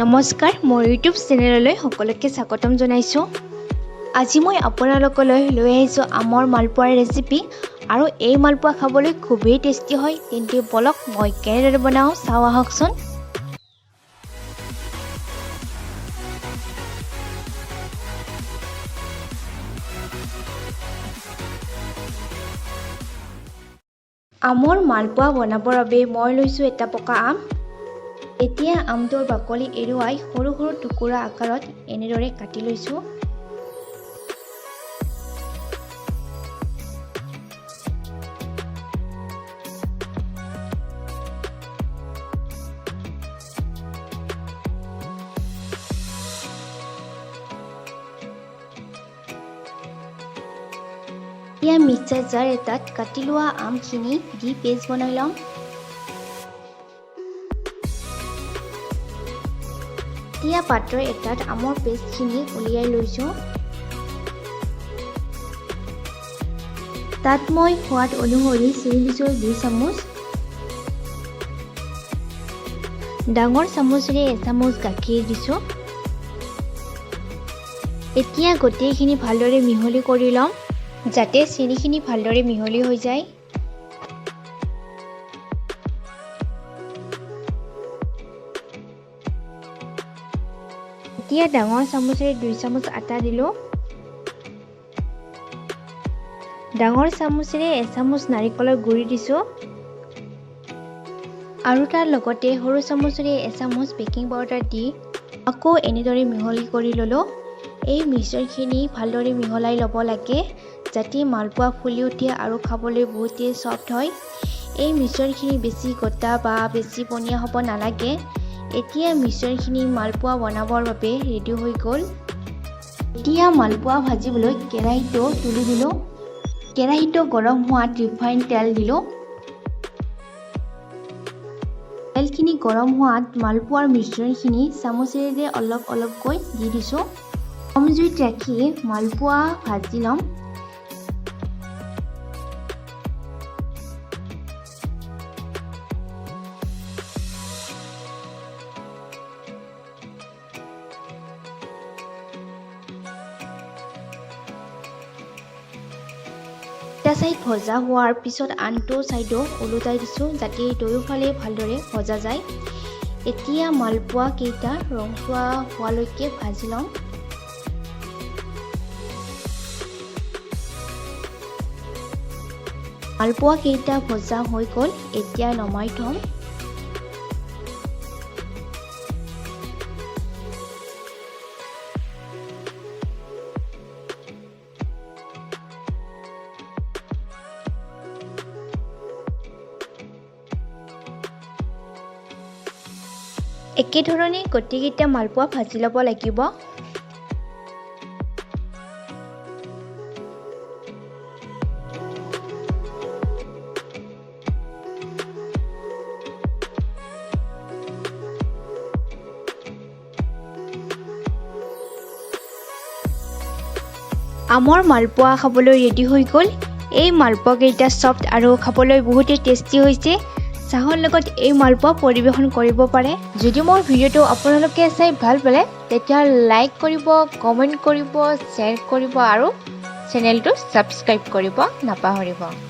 নমস্কাৰ, মোৰ ইউটিউব চেনেললৈ সকলোকে স্বাগতম জনাইছোঁ। আজি মই আপোনালোকলৈ লৈ আহিছোঁ আমৰ মালপোৱাৰ ৰেচিপি। আৰু এই মালপোৱা খাবলৈ খুবেই টেষ্টি হয়। তেন্তে বলক মই কেনেদৰে বনাওঁ চাওঁ আহকচোন। আমৰ মালপোৱা বনাবৰ বাবে মই লৈছোঁ এটা পকা আম। এতিয়া আমটোৰ বাকলি এৰুৱাই সৰু সৰু টুকুৰা আকাৰত এনেদৰে কাটি লৈছোঁ। এতিয়া মিক্সাৰ জাৰ এটাত কাটি লোৱা আমখিনি দি পেষ্ট বনাই ল'ম। এতিয়া পাত্ৰ এটাত আমৰ পেষ্টখিনি উলিয়াই লৈছোঁ। তাত মই সোৱাদ অনুসৰি চেনি দিছোঁ 2 চামুচ। ডাঙৰ চামুচেৰে 1 চামুচ গাখীৰ দিছোঁ। এতিয়া গোটেইখিনি ভালদৰে মিহলি কৰি ল'ম, যাতে চেনিখিনি ভালদৰে মিহলি হৈ যায়। এতিয়া ডাঙৰ চামুচেৰে 2 চামুচ আটা দিলোঁ। ডাঙৰ চামুচেৰে 1 চামুচ নাৰিকলৰ গুড়ি দিছোঁ। আৰু তাৰ লগতে সৰু চামুচেৰে 1 চামুচ বেকিং পাউডাৰ দি আকৌ এনেদৰে মিহলি কৰি ল'লোঁ। এই মিশ্ৰণখিনি ভালদৰে মিহলাই ল'ব লাগে, যাতে মালপোৱা ফুলি উঠে আৰু খাবলৈ বহুতেই সফ্ট হয়। এই মিশ্ৰণখিনি বেছি গোটা বা বেছি পনীয়া হ'ব নালাগে। এতিয়া মিশ্ৰণখিনি মালপোৱা বনাবৰ বাবে ৰেডি হৈ গ'ল। এতিয়া মালপোৱা ভাজিবলৈ কেৰাহীটো তুলি দিলোঁ। কেৰাহীটো গৰম হোৱাত ৰিফাইন তেল দিলোঁ। তেলখিনি গৰম হোৱাত মালপোৱাৰ মিশ্ৰণখিনি চামুচেৰে অলপ অলপকৈ দি দিছোঁ। কম জুইত ৰাখি মালপোৱা ভাজি ল'ম। এটা চাইড ভজা হোৱাৰ পিছত আনটো চাইডো ওলোটাই দিছোঁ, যাতে দুয়োফালে ভালদৰে ভজা যায়। এতিয়া মালপোৱা কেইটা ৰংচোৱা হোৱালৈকে ভাজি ল'ম। মালপোৱা কেইটা ভজা হৈ গ'ল, এতিয়া নমাই থ'ম। একেধৰণে গোটেইকেইটা মালপোৱা ভাজি ল'ব লাগিব। আমৰ মালপোৱা খাবলৈ ৰেডি হৈ গ'ল। এই মালপোৱা কেইটা সফ্ট আৰু খাবলৈ বহুতেই টেষ্টি হৈছে। চাহৰ লগত এই মালপোৱা পৰিৱেশন কৰিব পাৰে। যদি মোৰ ভিডিঅ'টো আপোনালোকে চাই ভাল পালে তেতিয়া লাইক কৰিব, কমেণ্ট কৰিব, শ্বেয়াৰ কৰিব আৰু চেনেলটো ছাবস্ক্ৰাইব কৰিব নাপাহৰিব।